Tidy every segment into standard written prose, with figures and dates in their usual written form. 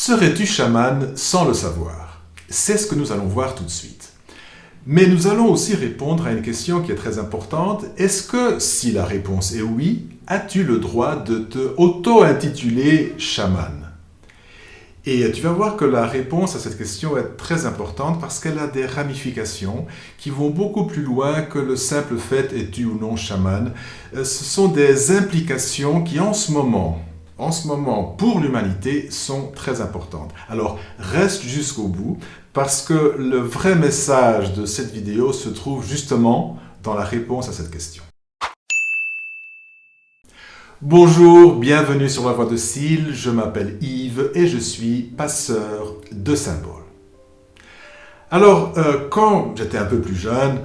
Serais-tu chaman sans le savoir? C'est ce que nous allons voir tout de suite. Mais nous allons aussi répondre à une question qui est très importante. Est-ce que, si la réponse est oui, as-tu le droit de te auto-intituler chaman? Et tu vas voir que la réponse à cette question est très importante parce qu'elle a des ramifications qui vont beaucoup plus loin que le simple fait es-tu ou non chaman. Ce sont des implications qui en ce moment, pour l'humanité, sont très importantes. Alors, reste jusqu'au bout parce que le vrai message de cette vidéo se trouve justement dans la réponse à cette question. Bonjour, bienvenue sur la Voie de Sil, je m'appelle Yves et je suis passeur de symboles. Alors, quand j'étais un peu plus jeune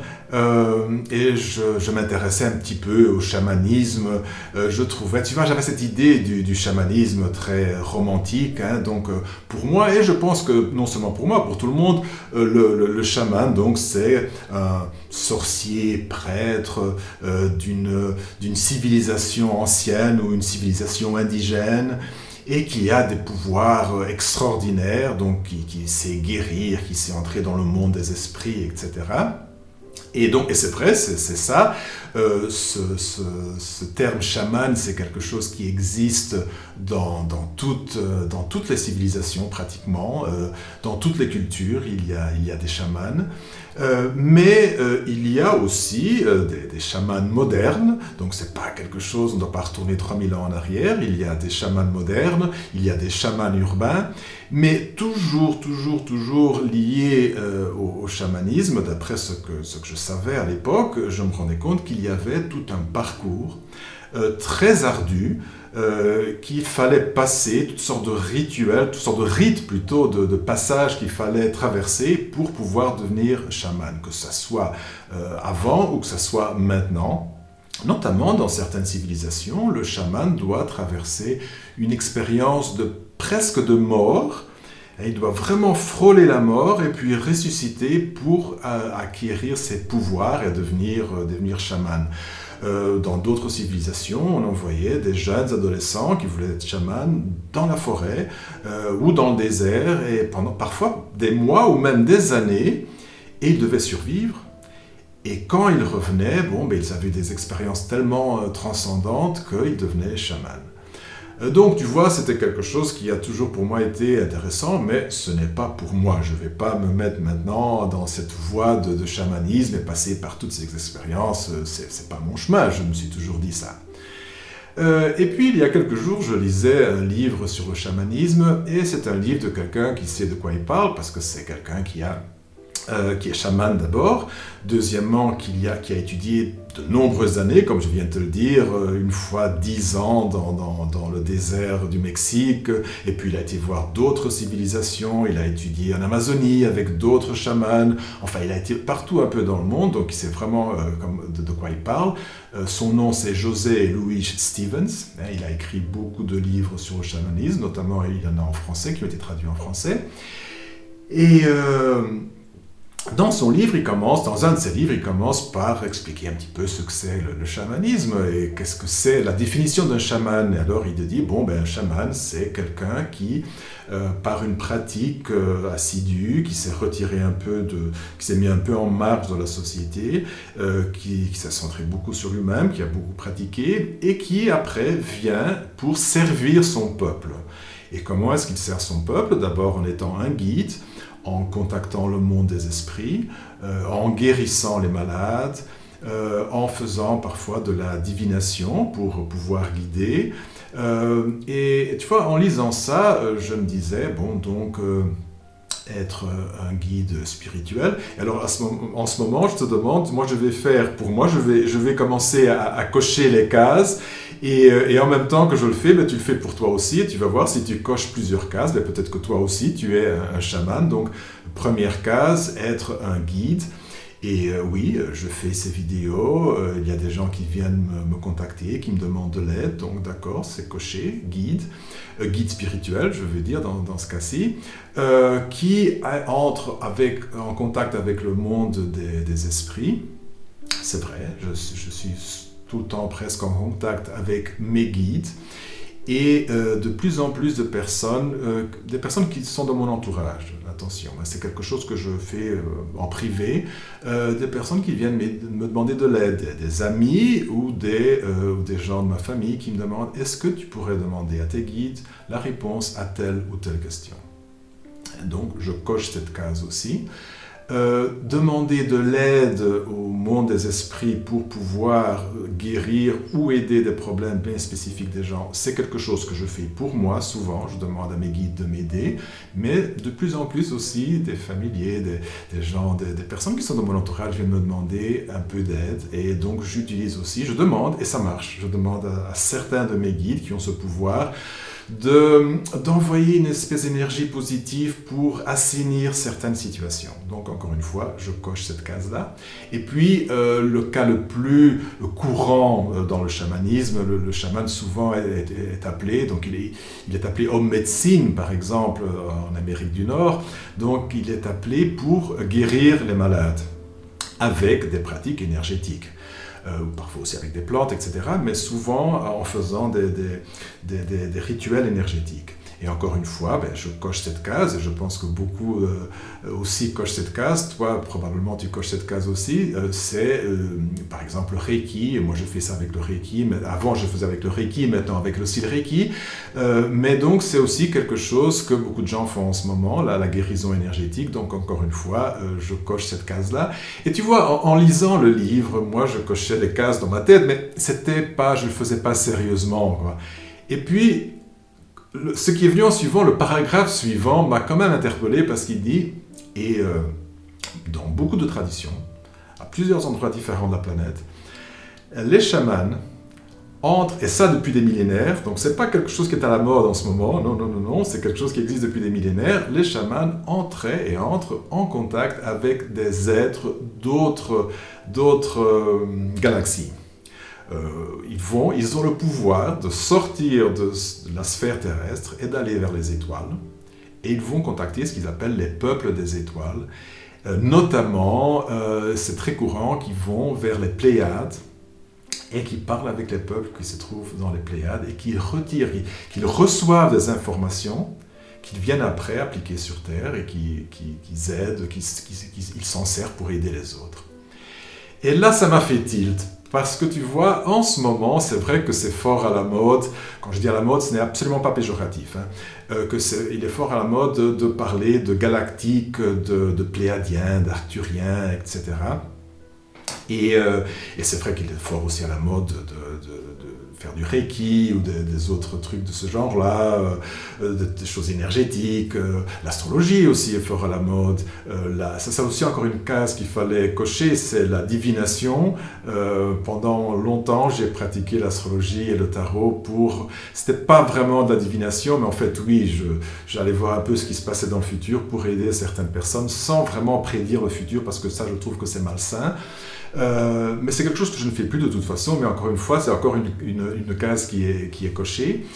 et je m'intéressais un petit peu au chamanisme, je trouvais, tu vois, j'avais cette idée du chamanisme très romantique, hein, donc pour moi, et je pense que non seulement pour moi, pour tout le monde, le chaman, donc c'est un sorcier, prêtre d'une civilisation ancienne ou une civilisation indigène, et qui a des pouvoirs extraordinaires, donc qui sait guérir, qui sait entrer dans le monde des esprits, etc. Et c'est vrai, c'est ça. Ce terme chaman, c'est quelque chose qui existe dans toutes les civilisations pratiquement, dans toutes les cultures, il y a des chamans. Mais il y a aussi des chamans modernes, donc c'est pas quelque chose, on ne doit pas retourner 3000 ans en arrière, il y a des chamans modernes, il y a des chamans urbains, mais toujours liés au chamanisme. D'après ce que je savais à l'époque, je me rendais compte qu'il y avait tout un parcours très ardu, qu'il fallait passer, toutes sortes de rituels, toutes sortes de rites plutôt, de passages qu'il fallait traverser pour pouvoir devenir chaman, que ce soit avant ou que ce soit maintenant. Notamment dans certaines civilisations, le chaman doit traverser une expérience presque de mort. Il doit vraiment frôler la mort et puis ressusciter pour acquérir ses pouvoirs et devenir chaman. Dans d'autres civilisations, on envoyait des jeunes adolescents qui voulaient être chamans dans la forêt ou dans le désert, et pendant parfois des mois ou même des années, et ils devaient survivre. Et quand ils revenaient, ils avaient des expériences tellement transcendantes qu'ils devenaient chamans. Donc tu vois, c'était quelque chose qui a toujours pour moi été intéressant, mais ce n'est pas pour moi. Je ne vais pas me mettre maintenant dans cette voie de chamanisme et passer par toutes ces expériences. C'est pas mon chemin, je me suis toujours dit ça. Et puis il y a quelques jours, je lisais un livre sur le chamanisme, et c'est un livre de quelqu'un qui sait de quoi il parle, parce que c'est quelqu'un qui est chaman d'abord, deuxièmement qui a étudié de nombreuses années, comme je viens de te le dire, une fois 10 ans dans le désert du Mexique, et puis il a été voir d'autres civilisations, il a étudié en Amazonie avec d'autres chamans, enfin il a été partout un peu dans le monde, donc il sait vraiment de quoi il parle. Son nom c'est José Luis Stevens, il a écrit beaucoup de livres sur le chamanisme, notamment il y en a en français, qui ont été traduits en français, et dans un de ses livres, il commence par expliquer un petit peu ce que c'est le chamanisme et qu'est-ce que c'est la définition d'un chaman. Et alors il te dit, un chaman, c'est quelqu'un qui, par une pratique assidue, qui s'est retiré qui s'est mis un peu en marge dans la société, qui s'est centré beaucoup sur lui-même, qui a beaucoup pratiqué et qui après vient pour servir son peuple. Et comment est-ce qu'il sert son peuple? D'abord en étant un guide, en contactant le monde des esprits, en guérissant les malades, en faisant parfois de la divination pour pouvoir guider. Et tu vois, en lisant ça, je me disais, être un guide spirituel. Et alors en ce moment, je te demande, je vais commencer à cocher les cases, et en même temps que je le fais, tu le fais pour toi aussi, et tu vas voir si tu coches plusieurs cases, peut-être que toi aussi tu es un chaman. Donc première case, être un guide. Et oui, je fais ces vidéos, il y a des gens qui viennent me contacter, qui me demandent de l'aide, donc d'accord, c'est coché, guide spirituel, je veux dire dans ce cas-ci, qui entre en contact avec le monde des esprits. C'est vrai, je suis tout le temps presque en contact avec mes guides, et de plus en plus de personnes, des personnes qui sont dans mon entourage, attention, c'est quelque chose que je fais en privé, des personnes qui viennent me demander de l'aide, des amis ou des gens de ma famille qui me demandent « Est-ce que tu pourrais demander à tes guides la réponse à telle ou telle question ?» Donc je coche cette case aussi. Demander de l'aide au monde des esprits pour pouvoir guérir ou aider des problèmes bien spécifiques des gens, c'est quelque chose que je fais pour moi souvent, je demande à mes guides de m'aider, mais de plus en plus aussi des familiers, des gens, des personnes qui sont dans mon entourage viennent me demander un peu d'aide et donc j'utilise aussi, je demande et ça marche, je demande à certains de mes guides qui ont ce pouvoir d'envoyer une espèce d'énergie positive pour assainir certaines situations. Donc encore une fois, je coche cette case-là. Et puis le cas le plus courant dans le chamanisme, le chaman souvent est appelé, donc il est appelé homme médecine par exemple en Amérique du Nord, donc il est appelé pour guérir les malades avec des pratiques énergétiques. Ou parfois aussi avec des plantes, etc., mais souvent en faisant des rituels énergétiques. Et encore une fois, je coche cette case, et je pense que beaucoup aussi cochent cette case. Toi, probablement, tu coches cette case aussi. C'est, par exemple, le Reiki. Moi, je fais ça avec le Reiki. Mais avant, je faisais avec le Reiki, maintenant avec le Reiki. Mais donc, c'est aussi quelque chose que beaucoup de gens font en ce moment, là, la guérison énergétique. Donc, encore une fois, je coche cette case-là. Et tu vois, en lisant le livre, moi, je cochais les cases dans ma tête, mais c'était pas, je le faisais pas sérieusement, quoi. Et puis, ce qui est venu en suivant, le paragraphe suivant, m'a quand même interpellé parce qu'il dit, et dans beaucoup de traditions, à plusieurs endroits différents de la planète, les chamans entrent, et ça depuis des millénaires, donc c'est pas quelque chose qui est à la mode en ce moment, non, c'est quelque chose qui existe depuis des millénaires, les chamans entraient et entrent en contact avec des êtres d'autres galaxies. Ils ont le pouvoir de sortir de la sphère terrestre et d'aller vers les étoiles. Et ils vont contacter ce qu'ils appellent les peuples des étoiles. Notamment, c'est très courant qu'ils vont vers les Pléiades et qu'ils parlent avec les peuples qui se trouvent dans les Pléiades et qu'ils reçoivent des informations qu'ils viennent après appliquer sur Terre et qu'ils aident, qu'ils s'en servent pour aider les autres. Et là, ça m'a fait tilt. Parce que tu vois, en ce moment, c'est vrai que c'est fort à la mode. Quand je dis à la mode, ce n'est absolument pas péjoratif. Il est fort à la mode de parler de galactiques, de pléiadiens, d'arthuriens, etc. Et c'est vrai qu'il est fort aussi à la mode de faire du Reiki ou des autres trucs de ce genre-là, des choses énergétiques. L'astrologie aussi est fort à la mode. Ça aussi encore une case qu'il fallait cocher, c'est la divination. Pendant longtemps, j'ai pratiqué l'astrologie et le tarot C'était pas vraiment de la divination, mais en fait, oui, j'allais voir un peu ce qui se passait dans le futur pour aider certaines personnes sans vraiment prédire le futur, parce que ça, je trouve que c'est malsain. Mais c'est quelque chose que je ne fais plus de toute façon, mais encore une fois, c'est encore une case qui est cochée.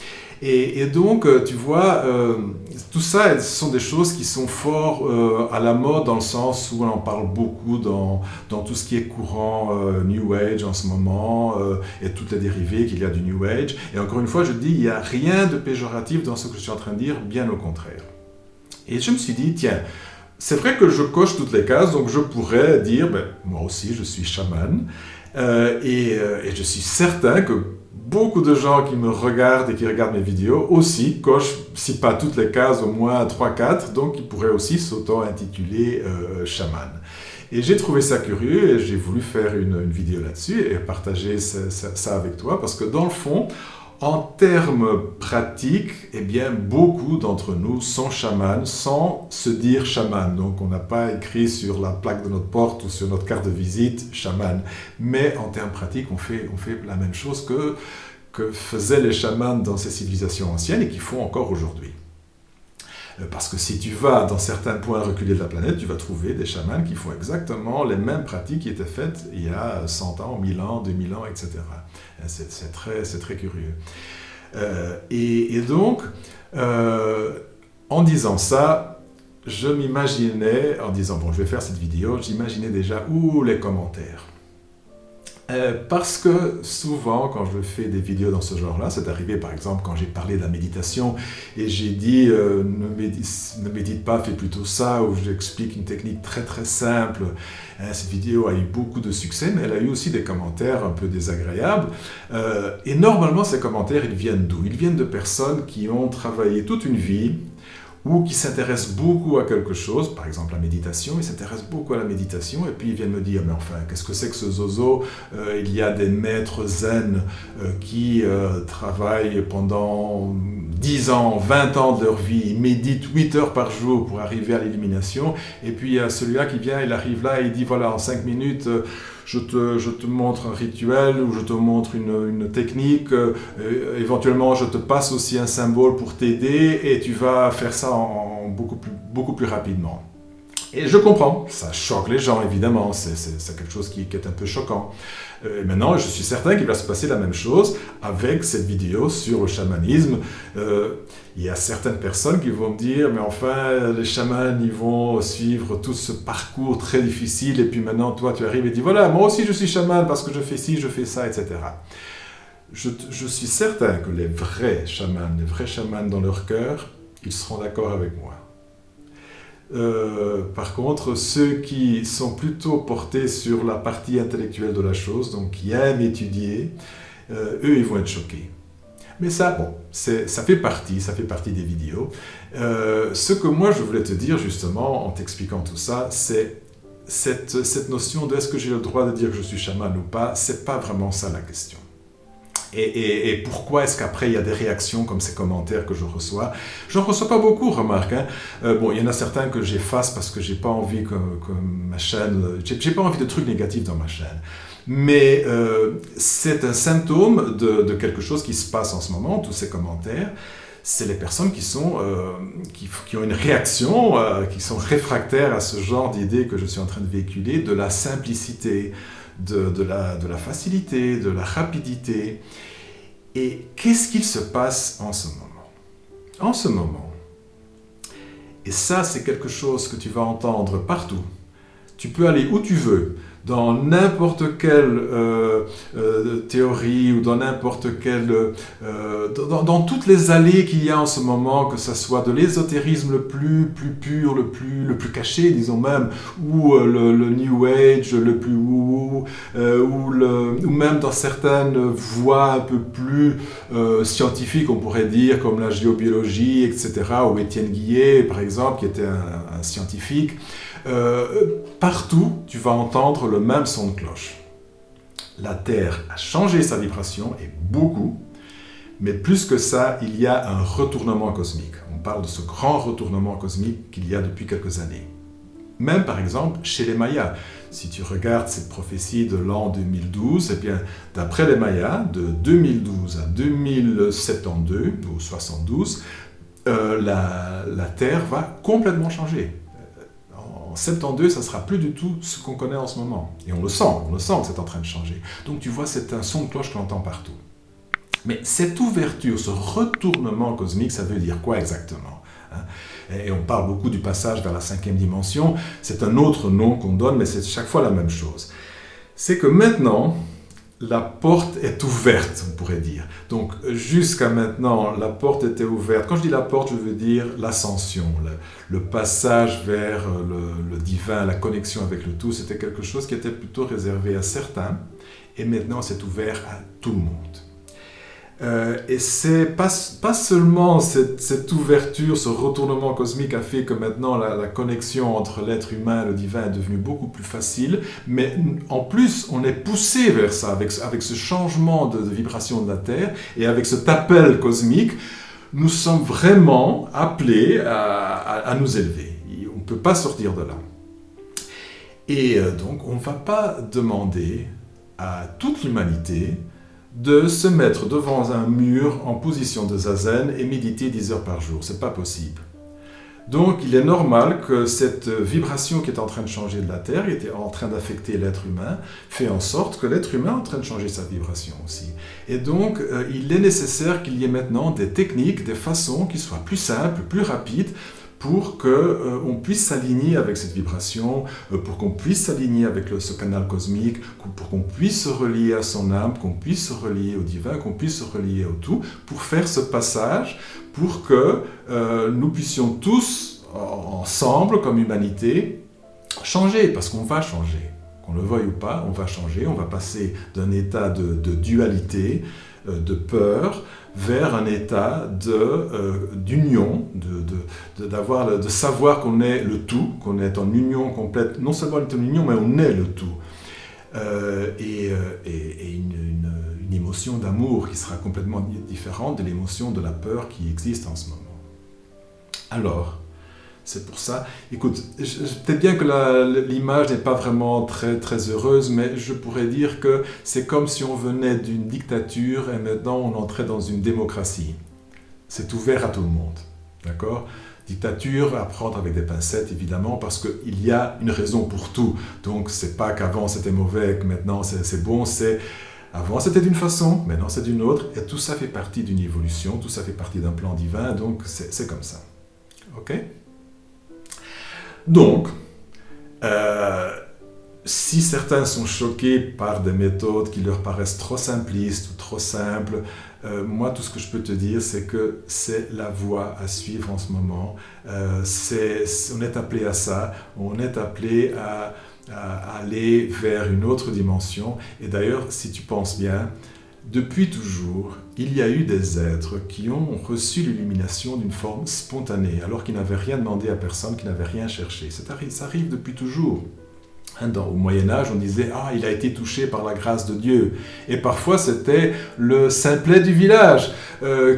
Et donc, tu vois, tout ça, ce sont des choses qui sont fort à la mode, dans le sens où on en parle beaucoup dans tout ce qui est courant New Age en ce moment, et toutes les dérivées qu'il y a du New Age. Et encore une fois, je dis, il n'y a rien de péjoratif dans ce que je suis en train de dire, bien au contraire. Et je me suis dit, tiens, c'est vrai que je coche toutes les cases, donc je pourrais dire, moi aussi je suis chaman, et je suis certain que beaucoup de gens qui me regardent et qui regardent mes vidéos aussi cochent, si pas toutes les cases, au moins 3-4, donc ils pourraient aussi s'auto-intituler chaman. Et j'ai trouvé ça curieux et j'ai voulu faire une vidéo là-dessus et partager ça avec toi, parce que dans le fond, en termes pratiques, eh bien, beaucoup d'entre nous sont chamans sans se dire chaman. Donc, on n'a pas écrit sur la plaque de notre porte ou sur notre carte de visite chaman. Mais en termes pratiques, on fait la même chose que faisaient les chamans dans ces civilisations anciennes et qui font encore aujourd'hui. Parce que si tu vas dans certains points reculés de la planète, tu vas trouver des chamans qui font exactement les mêmes pratiques qui étaient faites il y a 100 ans, 1000 ans, 2000 ans, etc. C'est très curieux. Et donc, en disant ça, je m'imaginais, en disant, bon, je vais faire cette vidéo, j'imaginais déjà, les commentaires. Parce que souvent, quand je fais des vidéos dans ce genre-là, c'est arrivé par exemple quand j'ai parlé de la méditation et j'ai dit ne médite pas, fais plutôt ça, ou j'explique une technique très très simple. Cette vidéo a eu beaucoup de succès, mais elle a eu aussi des commentaires un peu désagréables. Et normalement, ces commentaires, ils viennent d'où? Ils viennent de personnes qui ont travaillé toute une vie ou qui s'intéressent beaucoup à quelque chose, par exemple la méditation, ils s'intéressent beaucoup à la méditation, et puis ils viennent me dire, mais enfin, qu'est-ce que c'est que ce zozo? Il y a des maîtres zen qui travaillent pendant 10 ans, 20 ans de leur vie, ils méditent 8 heures par jour pour arriver à l'illumination, et puis il y a celui-là qui vient, il arrive là, et il dit, voilà, en 5 minutes, je te montre un rituel ou je te montre une technique, éventuellement je te passe aussi un symbole pour t'aider et tu vas faire ça beaucoup plus rapidement. Et je comprends, ça choque les gens évidemment, c'est quelque chose qui est un peu choquant. Maintenant, je suis certain qu'il va se passer la même chose avec cette vidéo sur le chamanisme. Il y a certaines personnes qui vont me dire, mais enfin, les chamans, ils vont suivre tout ce parcours très difficile, et puis maintenant, toi, tu arrives et dis, voilà, moi aussi je suis chaman parce que je fais ci, je fais ça, etc. Je suis certain que les vrais chamans dans leur cœur, ils seront d'accord avec moi. Par contre, ceux qui sont plutôt portés sur la partie intellectuelle de la chose, donc qui aiment étudier, eux, ils vont être choqués. Mais ça, bon, ça fait partie des vidéos. Ce que moi, je voulais te dire, justement, en t'expliquant tout ça, c'est cette notion de est-ce que j'ai le droit de dire que je suis chaman ou pas, c'est pas vraiment ça la question. Et pourquoi est-ce qu'après il y a des réactions comme ces commentaires que je reçois? J'en reçois pas beaucoup, remarque. Bon, il y en a certains que j'efface parce que j'ai pas envie que ma chaîne... J'ai pas envie de trucs négatifs dans ma chaîne. Mais c'est un symptôme de quelque chose qui se passe en ce moment, tous ces commentaires. C'est les personnes qui ont une réaction, qui sont réfractaires à ce genre d'idée que je suis en train de véhiculer, de la simplicité, de la facilité, de la rapidité. Et qu'est-ce qu'il se passe en ce moment? En ce moment, et ça c'est quelque chose que tu vas entendre partout, tu peux aller où tu veux, dans n'importe quelle théorie ou dans n'importe quelle... dans toutes les allées qu'il y a en ce moment, que ce soit de l'ésotérisme le plus pur, le plus caché, disons même, ou le New Age, le plus woo, ou même dans certaines voies un peu plus scientifiques, on pourrait dire, comme la géobiologie, etc., ou Étienne Guillet, par exemple, qui était un scientifique. Partout, tu vas entendre le même son de cloche. La Terre a changé sa vibration, et beaucoup, mais plus que ça, il y a un retournement cosmique. On parle de ce grand retournement cosmique qu'il y a depuis quelques années. Même par exemple chez les Mayas. Si tu regardes cette prophétie de l'an 2012, eh bien, d'après les Mayas, de 2012 à 2072 ou 72, la Terre va complètement changer. En 72, ça ne sera plus du tout ce qu'on connaît en ce moment. Et on le sent que c'est en train de changer. Donc tu vois, c'est un son de cloche qu'on entend partout. Mais cette ouverture, ce retournement cosmique, ça veut dire quoi exactement? Et on parle beaucoup du passage vers la 5e dimension. C'est un autre nom qu'on donne, mais c'est chaque fois la même chose. C'est que maintenant, la porte est ouverte, on pourrait dire. Donc, jusqu'à maintenant, la porte était ouverte. Quand je dis la porte, je veux dire l'ascension, le passage vers le divin, la connexion avec le tout. C'était quelque chose qui était plutôt réservé à certains. Et maintenant, c'est ouvert à tout le monde. Et c'est pas seulement cette ouverture, ce retournement cosmique a fait que maintenant la connexion entre l'être humain et le divin est devenue beaucoup plus facile, mais en plus on est poussé vers ça, avec ce changement de vibration de la Terre et avec cet appel cosmique, nous sommes vraiment appelés à nous élever. On ne peut pas sortir de là. Et donc on ne va pas demander à toute l'humanité de se mettre devant un mur en position de zazen et méditer 10 heures par jour. C'est pas possible. Donc il est normal que cette vibration qui est en train de changer de la Terre, qui était en train d'affecter l'être humain, fait en sorte que l'être humain est en train de changer sa vibration aussi. Et donc il est nécessaire qu'il y ait maintenant des techniques, des façons qui soient plus simples, plus rapides, pour qu'on puisse s'aligner avec cette vibration, pour qu'on puisse s'aligner avec ce canal cosmique, pour qu'on puisse se relier à son âme, qu'on puisse se relier au divin, qu'on puisse se relier au tout, pour faire ce passage, pour que nous puissions tous, ensemble, comme humanité, changer, parce qu'on va changer. Qu'on le veuille ou pas, on va changer, on va passer d'un état de dualité, de peur, vers un état d'union, de savoir qu'on est le tout, qu'on est en union complète, non seulement on est en union, mais on est le tout. Et une émotion d'amour qui sera complètement différente de l'émotion de la peur qui existe en ce moment. Alors, c'est pour ça, écoute, peut-être bien que l'image n'est pas vraiment très, très heureuse, mais je pourrais dire que c'est comme si on venait d'une dictature et maintenant on entrait dans une démocratie. C'est ouvert à tout le monde, d'accord ? Dictature, à prendre avec des pincettes évidemment, parce qu'il y a une raison pour tout. Donc c'est pas qu'avant c'était mauvais, que maintenant c'est bon, avant c'était d'une façon, maintenant c'est d'une autre, et tout ça fait partie d'une évolution, tout ça fait partie d'un plan divin, donc c'est comme ça. Ok ? Donc, si certains sont choqués par des méthodes qui leur paraissent trop simplistes ou trop simples, moi tout ce que je peux te dire c'est que c'est la voie à suivre en ce moment. On est appelé à ça, on est appelé à aller vers une autre dimension. Et d'ailleurs, si tu penses bien, depuis toujours, il y a eu des êtres qui ont reçu l'illumination d'une forme spontanée, alors qu'ils n'avaient rien demandé à personne, qu'ils n'avaient rien cherché. Ça arrive depuis toujours. Au Moyen-Âge, on disait « Ah, il a été touché par la grâce de Dieu ». Et parfois, c'était le simplet du village,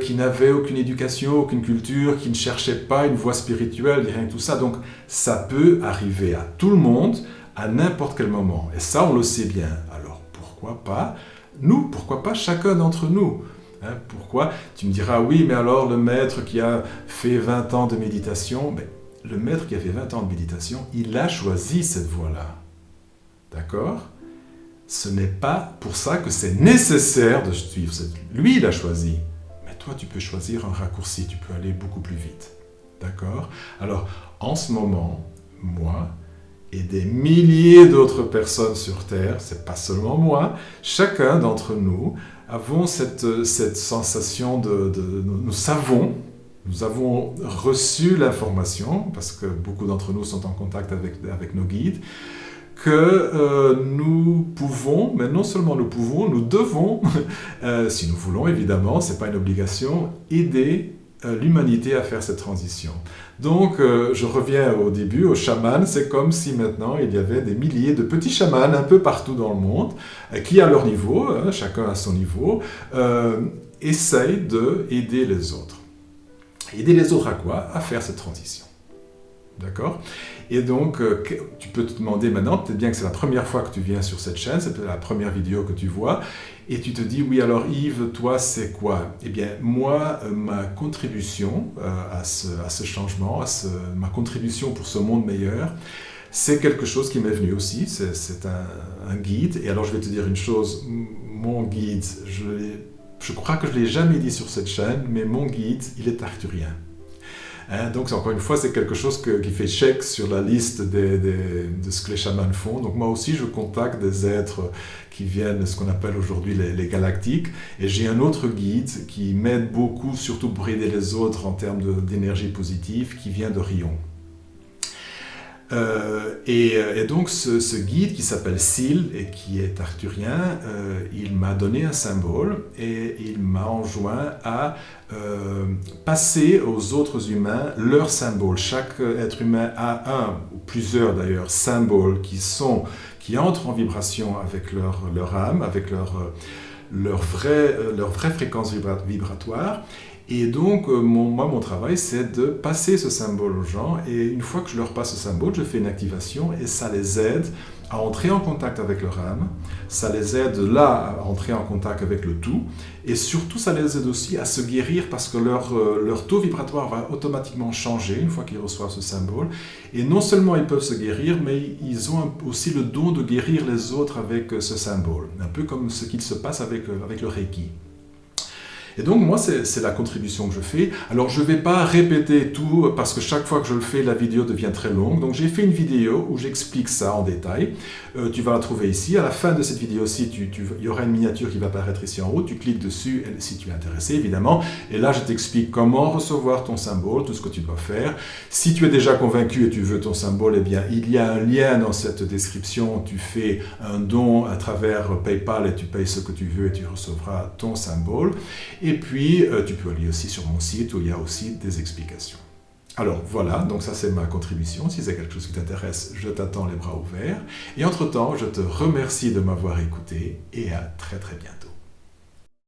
qui n'avait aucune éducation, aucune culture, qui ne cherchait pas une voie spirituelle, rien que tout ça. Donc, ça peut arriver à tout le monde, à n'importe quel moment. Et ça, on le sait bien. Alors, pourquoi pas nous, pourquoi pas chacun d'entre nous, hein, pourquoi ? Tu me diras, oui, mais alors le maître qui a fait 20 ans de méditation, le maître qui a fait 20 ans de méditation, il a choisi cette voie-là. D'accord ? Ce n'est pas pour ça que c'est nécessaire de suivre. Lui, il a choisi. Mais toi, tu peux choisir un raccourci, tu peux aller beaucoup plus vite. D'accord ? Alors, en ce moment, moi, et des milliers d'autres personnes sur Terre, c'est pas seulement moi, chacun d'entre nous avons cette sensation nous avons reçu l'information, parce que beaucoup d'entre nous sont en contact avec nos guides, que nous pouvons, mais non seulement nous pouvons, nous devons, si nous voulons évidemment, c'est pas une obligation, aider l'humanité à faire cette transition. Donc, je reviens au début, aux chamans, c'est comme si maintenant il y avait des milliers de petits chamans un peu partout dans le monde, qui à leur niveau, chacun à son niveau, essayent d'aider les autres. Aider les autres à quoi ? À faire cette transition. D'accord ? Et donc, tu peux te demander maintenant, peut-être bien que c'est la première fois que tu viens sur cette chaîne, c'est peut-être la première vidéo que tu vois, et tu te dis, oui, alors Yves, toi, c'est quoi ? Eh bien, moi, ma contribution à ce changement, ma contribution pour ce monde meilleur, c'est quelque chose qui m'est venu aussi, c'est un guide. Et alors, je vais te dire une chose, mon guide, je crois que je ne l'ai jamais dit sur cette chaîne, mais mon guide, il est arthurien. Donc, encore une fois, c'est quelque chose qui fait check sur la liste de ce que les chamans font. Donc, moi aussi, je contacte des êtres qui viennent de ce qu'on appelle aujourd'hui les galactiques. Et j'ai un autre guide qui m'aide beaucoup, surtout pour aider les autres en termes d'énergie positive, qui vient de Rion. Et donc, ce guide qui s'appelle Syl et qui est arthurien, il m'a donné un symbole et il m'a enjoint à passer aux autres humains leur symbole. Chaque être humain a un, ou plusieurs d'ailleurs, symboles qui entrent en vibration avec leur âme, avec leur vraie fréquence vibratoire. Et donc, mon travail, c'est de passer ce symbole aux gens. Et une fois que je leur passe ce symbole, je fais une activation et ça les aide à entrer en contact avec leur âme. Ça les aide là à entrer en contact avec le tout. Et surtout, ça les aide aussi à se guérir parce que leur taux vibratoire va automatiquement changer une fois qu'ils reçoivent ce symbole. Et non seulement ils peuvent se guérir, mais ils ont aussi le don de guérir les autres avec ce symbole. Un peu comme ce qu'il se passe avec le Reiki. Et donc, moi, c'est la contribution que je fais. Alors, je ne vais pas répéter tout parce que chaque fois que je le fais, la vidéo devient très longue. Donc, j'ai fait une vidéo où j'explique ça en détail. Tu vas la trouver ici. À la fin de cette vidéo-ci, il y aura une miniature qui va apparaître ici en haut. Tu cliques dessus si tu es intéressé, évidemment. Et là, je t'explique comment recevoir ton symbole, tout ce que tu dois faire. Si tu es déjà convaincu et tu veux ton symbole, eh bien, il y a un lien dans cette description. Tu fais un don à travers PayPal et tu payes ce que tu veux et tu recevras ton symbole. Et puis, tu peux aller aussi sur mon site où il y a aussi des explications. Alors voilà, donc ça c'est ma contribution. Si c'est quelque chose qui t'intéresse, je t'attends les bras ouverts. Et entre-temps, je te remercie de m'avoir écouté et à très très bientôt.